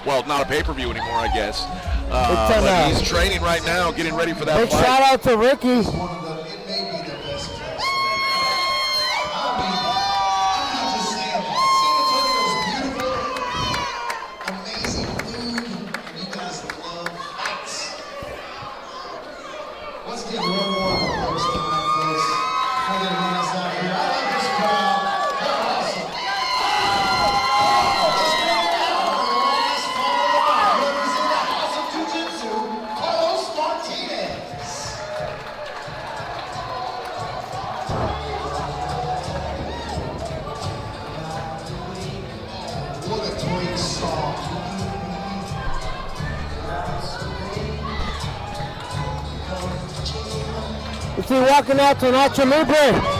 Well, not a pay-per-view anymore, I guess. But he's training right now, getting ready for that big fight. shout out to Ricky. Is he walking out to Nacho Libre?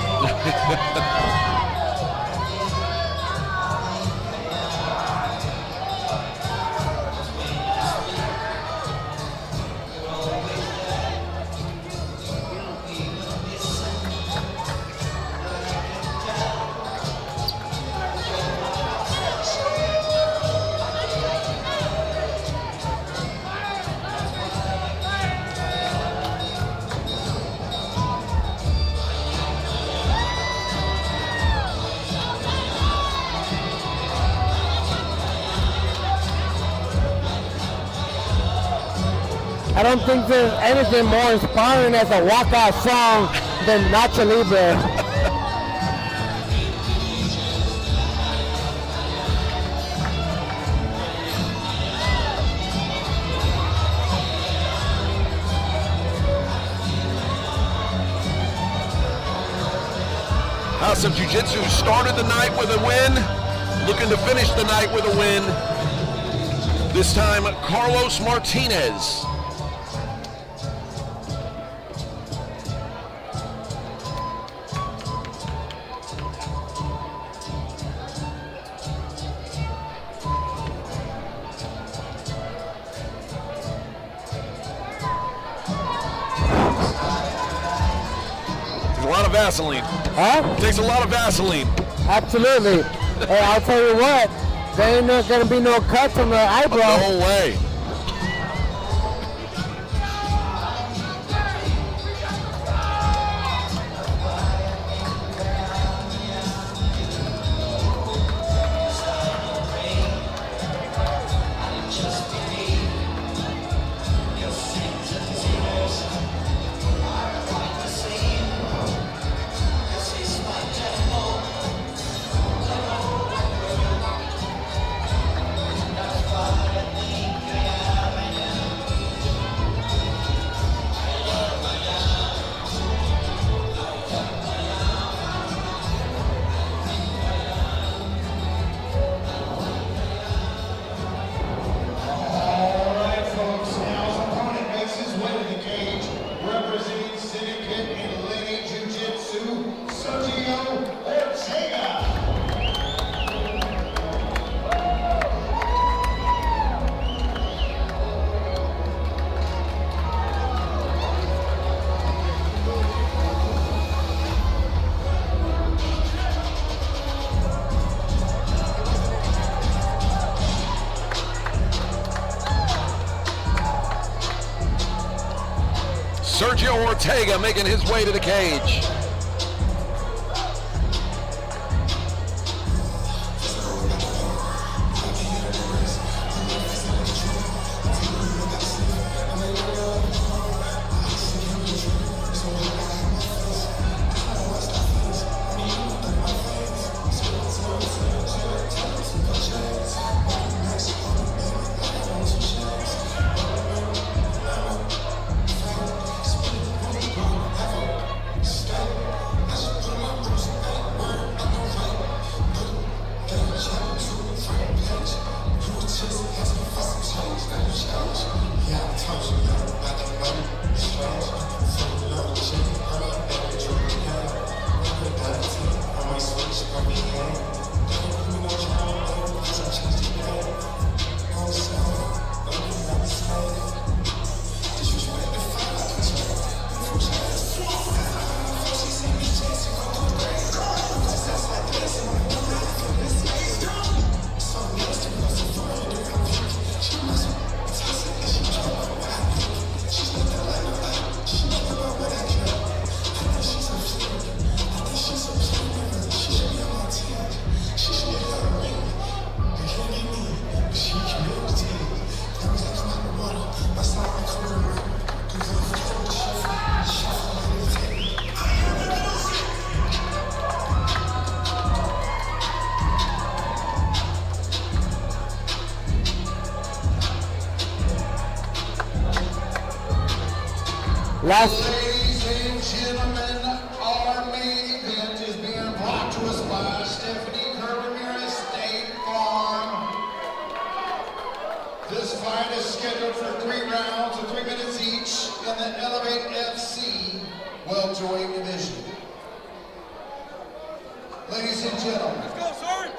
I don't think there's anything more inspiring as a walkout song than Nacho Libre. House of Jiu-Jitsu started the night with a win, looking to finish the night with a win. This time, Carlos Martinez. A lot of Vaseline. Huh? Takes a lot of Vaseline. Absolutely. Hey, I'll tell you what, there ain't gonna be no cuts on the eyebrow. No way. Sergio Ortega making his way to the cage. Ladies and gentlemen, our main event is being brought to us by Stephanie Ramirez State Farm. This fight is scheduled for 3 rounds of 3 minutes each in the Elevate FC welterweight division. Ladies and gentlemen, let's go, sir.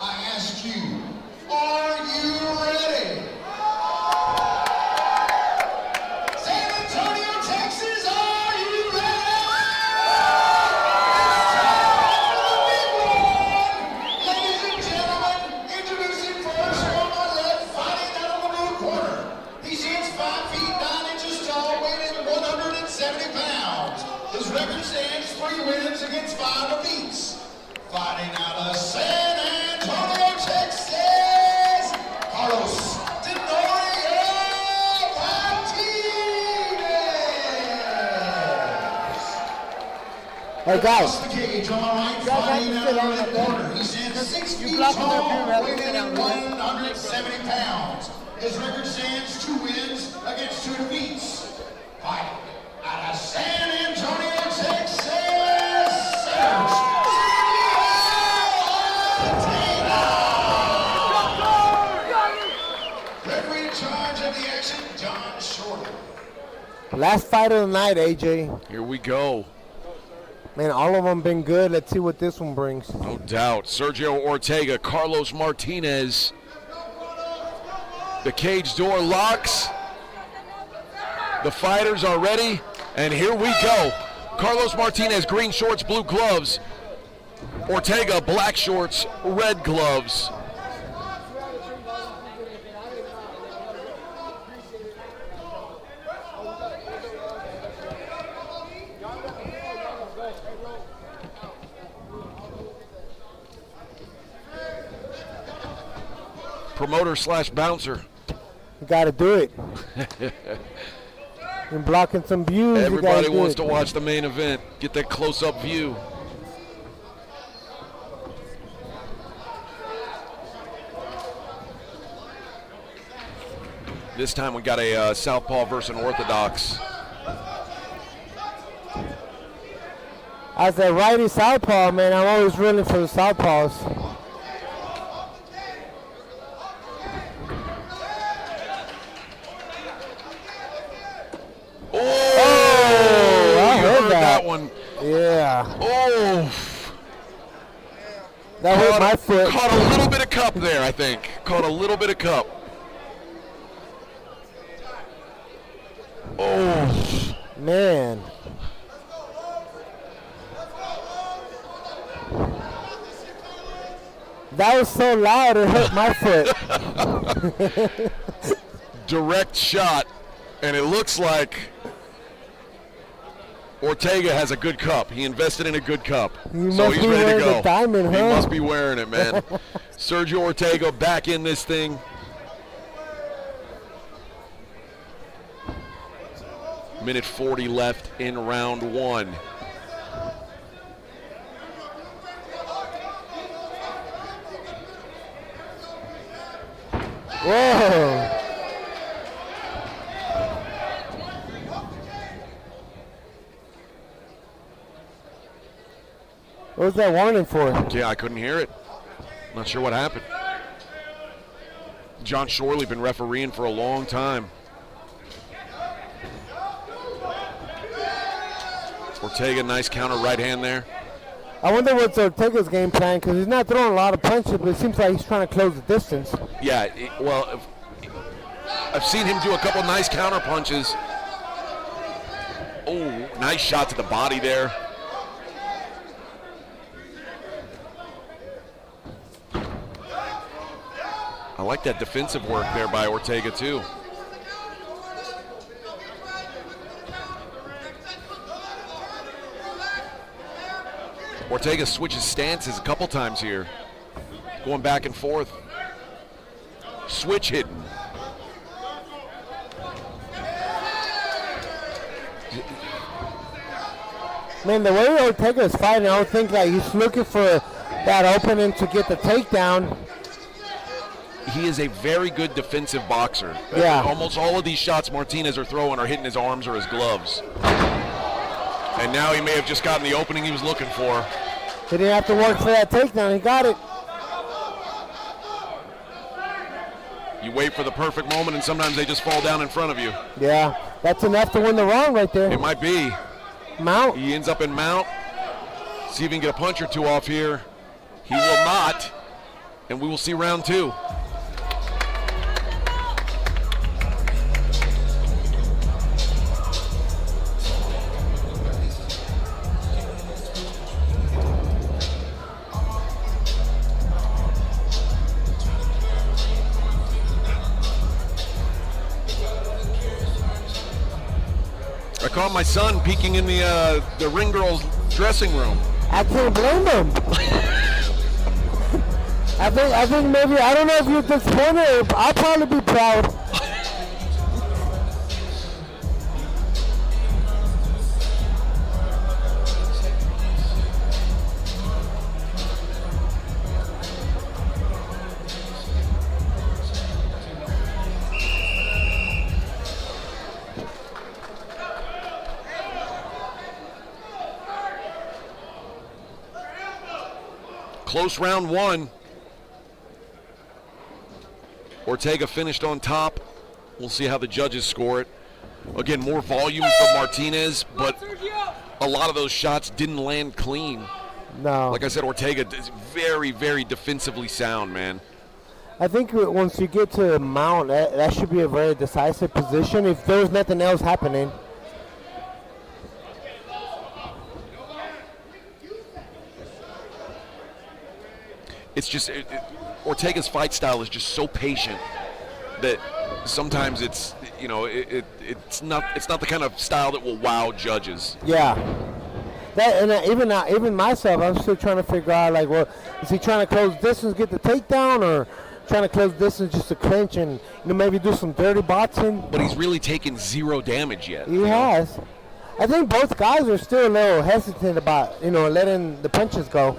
I ask you, are you ready? San Antonio, Texas, are you ready? It's time for the big one. Ladies and gentlemen, introducing first on my left, fighting out of the blue corner. He stands 5 feet 9 inches tall, weighing 170 pounds. His record stands 3 wins against 5 defeats. Fighting out of San Antonio, Texas, Carlos Martinez. Hey guys. Across the cage on my right, fighting out of the corner. He stands 6 feet tall, weighing 170 pounds. His record stands 2 wins against 2 defeats. Fighting out of San Antonio, Texas, Serge. Referee in charge of the action, John Shorter. Last fight of the night, AJ. Here we go. Man, all of them been good. Let's see what this one brings. No doubt. Sergio Ortega, Carlos Martinez. The cage door locks. The fighters are ready, and here we go. Carlos Martinez, green shorts, blue gloves. Ortega, black shorts, red gloves. Promoter slash bouncer. You got to do it. You're blocking some views. Everybody wants to watch the main event. Get that close-up view. This time we got a southpaw versus an orthodox. As a righty southpaw, man, I'm always rooting for the southpaws. Oh, I heard that one. Yeah. Oh. That hurt my foot. Caught a little bit of cup there, I think. Caught a little bit of cup. Oh. Man. That was so loud it hurt my foot. Direct shot, and it looks like Ortega has a good cup. He invested in a good cup, so he's ready to go. Diamond, he huh? must be wearing it, man. Sergio Ortega back in this thing. Minute 40 left in round 1. Whoa. What was that warning for? Yeah, I couldn't hear it. Not sure what happened. John Shorley been refereeing for a long time. Ortega, nice counter right hand there. I wonder what's Ortega's game plan, because he's not throwing a lot of punches, but it seems like he's trying to close the distance. Yeah, well, I've seen him do a couple nice counter punches. Oh, nice shot to the body there. I like that defensive work there by Ortega, too. Ortega switches stances a couple times here. Going back and forth. Switch hidden. Man, the way Ortega is fighting, I don't think that he's looking for that opening to get the takedown. he is a very good defensive boxer. Yeah. Almost all of these shots Martinez are throwing are hitting his arms or his gloves. And now he may have just gotten the opening he was looking for. He didn't have to work for that takedown. He got it. You wait for the perfect moment, and sometimes they just fall down in front of you. Yeah, that's enough to win the round right there. It might be. Mount. He ends up in mount. See if he can get a punch or two off here. He will not. And we will see round 2. I caught my son peeking in the ring girl's dressing room. I can't blame him. I think maybe, I don't know if you're disappointed. I'll probably be proud. Close round 1. Ortega finished on top. We'll see how the judges score it. Again, more volume from Martinez, but a lot of those shots didn't land clean. No. Like I said, Ortega is very, very defensively sound, man. I think once you get to mount, that should be a very decisive position if there's nothing else happening. It's just Ortega's fight style is just so patient that sometimes it's it's not the kind of style that will wow judges. Yeah. That and even myself, I'm still trying to figure out like, well, is he trying to close distance, get the takedown, or trying to close distance just to clinch and maybe do some dirty boxing? But he's really taken 0 damage yet. He has. I think both guys are still a little hesitant about letting the punches go.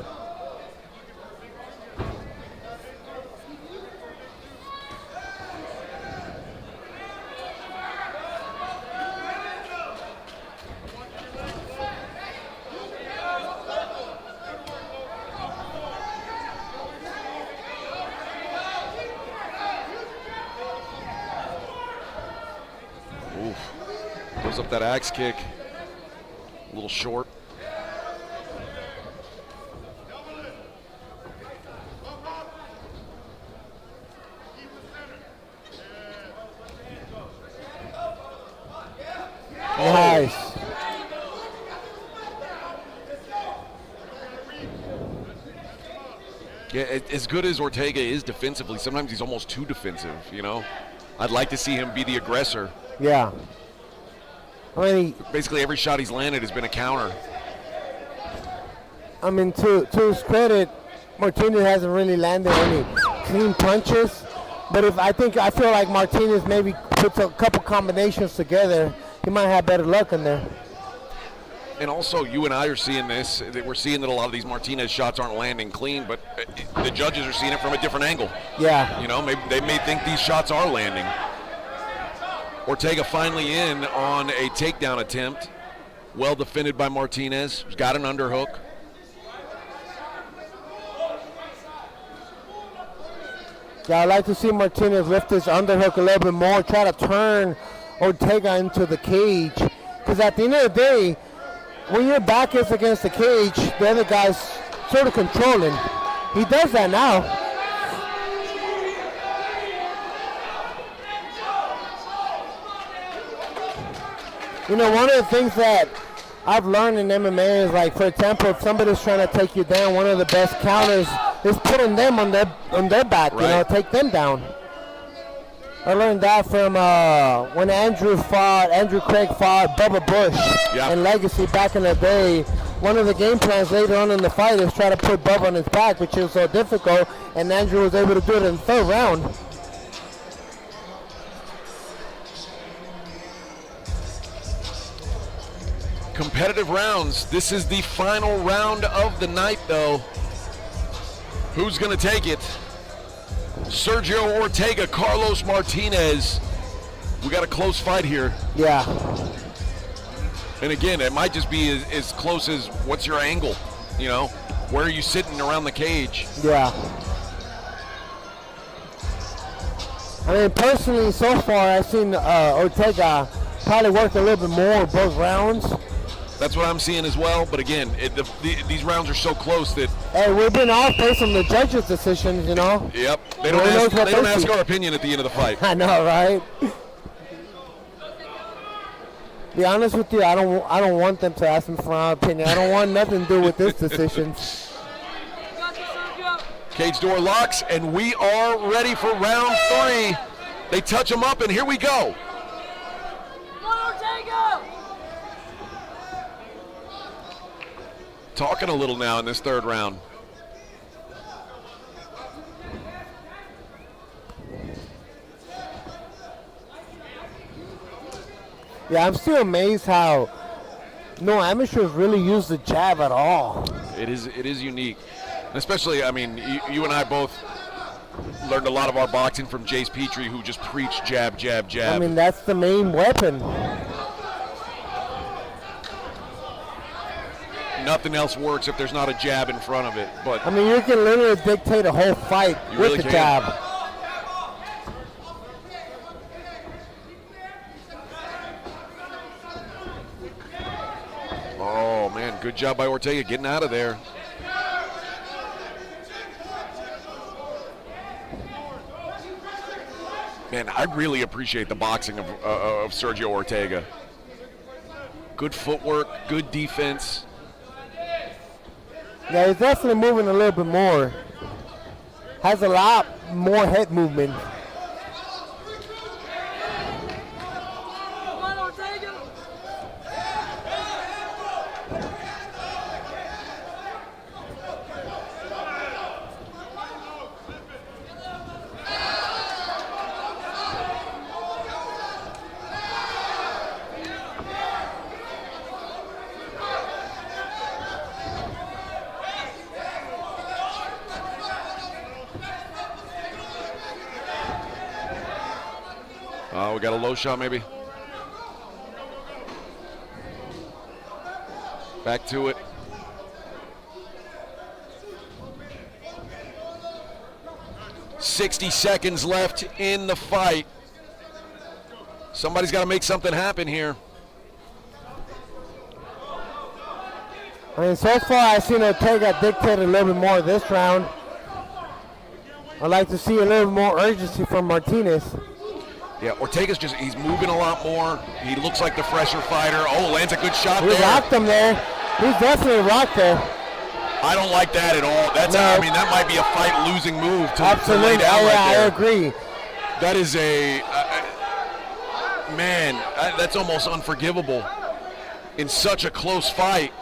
Goes up that axe kick. A little short. Nice. Yeah, as good as Ortega is defensively, sometimes he's almost too defensive, I'd like to see him be the aggressor. Yeah. I mean, basically every shot he's landed has been a counter. I mean, to his credit, Martinez hasn't really landed any clean punches. But I feel like Martinez maybe puts a couple combinations together, he might have better luck in there. And also, you and I are seeing this. We're seeing that a lot of these Martinez shots aren't landing clean, but the judges are seeing it from a different angle. Yeah. Maybe they may think these shots are landing. Ortega finally in on a takedown attempt. Well defended by Martinez. He's got an underhook. Yeah, I'd like to see Martinez lift his underhook a little bit more, try to turn Ortega into the cage. Because at the end of the day, when your back is against the cage, the other guy's sort of controlling. He does that now. One of the things that I've learned in MMA is, like, for example, if somebody's trying to take you down, one of the best counters is putting them on their back, right. Take them down. I learned that from when Andrew Craig fought Bubba Bush in Legacy back in the day. One of the game plans later on in the fight is try to put Bubba on his back, which is so difficult, and Andrew was able to do it in the 3rd round. Competitive rounds. This is the final round of the night, though. Who's going to take it? Sergio Ortega, Carlos Martinez. We got a close fight here. Yeah. And again, it might just be as close as what's your angle, you know? Where are you sitting around the cage? Yeah. I mean, personally, so far, I've seen Ortega probably work a little bit more both rounds. That's what I'm seeing as well. But again, these rounds are so close that... Hey, we've been off based on the judges' decisions, you know? Yep. They don't ask our opinion at the end of the fight. I know, right? Be honest with you, I don't want them to ask me for my opinion. I don't want nothing to do with this decision. Cage door locks, and we are ready for round 3. They touch them up, and here we go. Talking a little now in this 3rd round. Yeah, I'm still amazed how no amateurs really use the jab at all. It is unique. Especially, I mean, you and I both learned a lot of our boxing from Jace Petrie, who just preached jab, jab, jab. I mean, that's the main weapon. Nothing else works if there's not a jab in front of it. But I mean, you can literally dictate a whole fight with really the jab. Oh, man, good job by Ortega getting out of there. Man, I really appreciate the boxing of Sergio Ortega. Good footwork, good defense. Yeah, he's definitely moving a little bit more. Has a lot more head movement. We got a low shot maybe. Back to it. $60 left in the fight. Somebody's got to make something happen here. I mean, so far I've seen Ortega dictate a little bit more this round. I'd like to see a little more urgency from Martinez. Yeah, Ortega's he's moving a lot more. He looks like the fresher fighter. Oh, lands a good shot there. He rocked him there. He's definitely rocked there. I don't like that at all. That's I mean, that might be a fight-losing move to lay down I agree. That is man, that's almost unforgivable in such a close fight.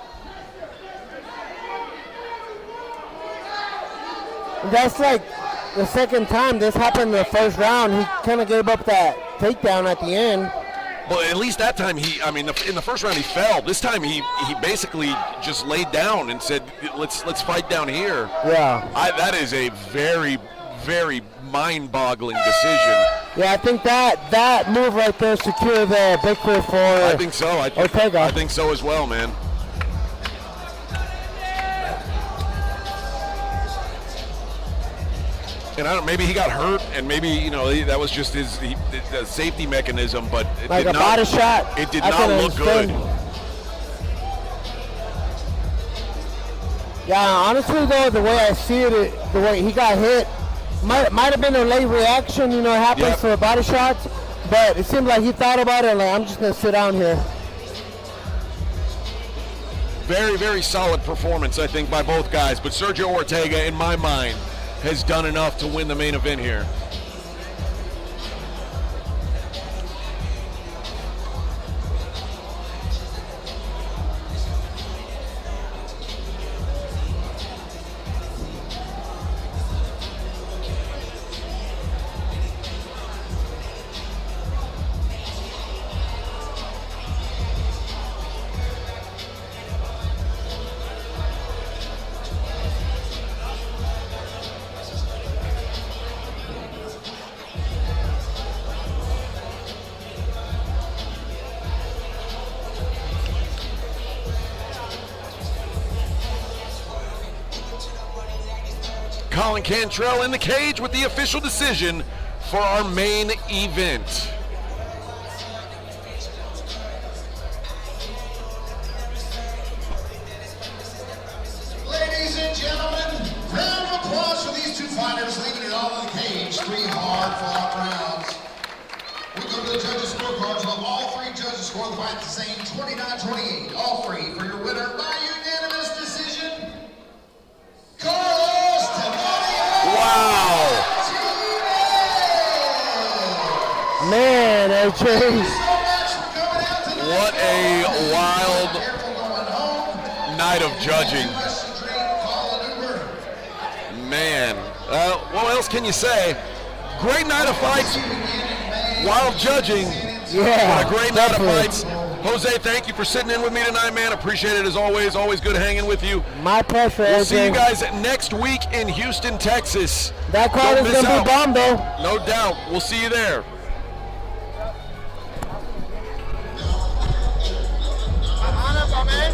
That's like the second time this happened in the first round. He kind of gave up that takedown at the end. Well, at least that time in the first round he fell. This time he basically just laid down and said, let's fight down here. Yeah. That is a very, very mind-boggling decision. Yeah, I think that move right there secured the victory for I think so. Ortega. I think so as well, man. And maybe he got hurt, and maybe that was just the safety mechanism, but it like did a body shot. It did not look good. Yeah, honestly though, the way I see it, the way he got hit, might have been a late reaction. It happens for body shots, but it seemed like he thought about it. Like, I'm just gonna sit down here. Very, very solid performance, I think, by both guys. But Sergio Ortega, in my mind, has done enough to win the main event here. Colin Cantrell in the cage with the official decision for our main event. Ladies and gentlemen, round of applause for these two fighters leaving it all in the cage. 3 hard-fought rounds. We go to the judges' scorecards. All 3 judges score the fight the same, 29-28. All 3 for your winner by unanimous decision, Carlos Wow! Man, AJ. so much for coming out tonight. What a wild Careful going home. night of judging. Too much to drink, call an Uber. Man, what else can you say? Great night of fights, wild judging. Yeah, What a great night of definitely. fights. Jose, thank you for sitting in with me tonight, man. Appreciate it as always. Always good hanging with you. My pleasure, We'll AJ. see you guys next week in Houston, Texas. That card Don't is miss going to out. be bomb, though. No doubt. We'll see you there. Thank you, man.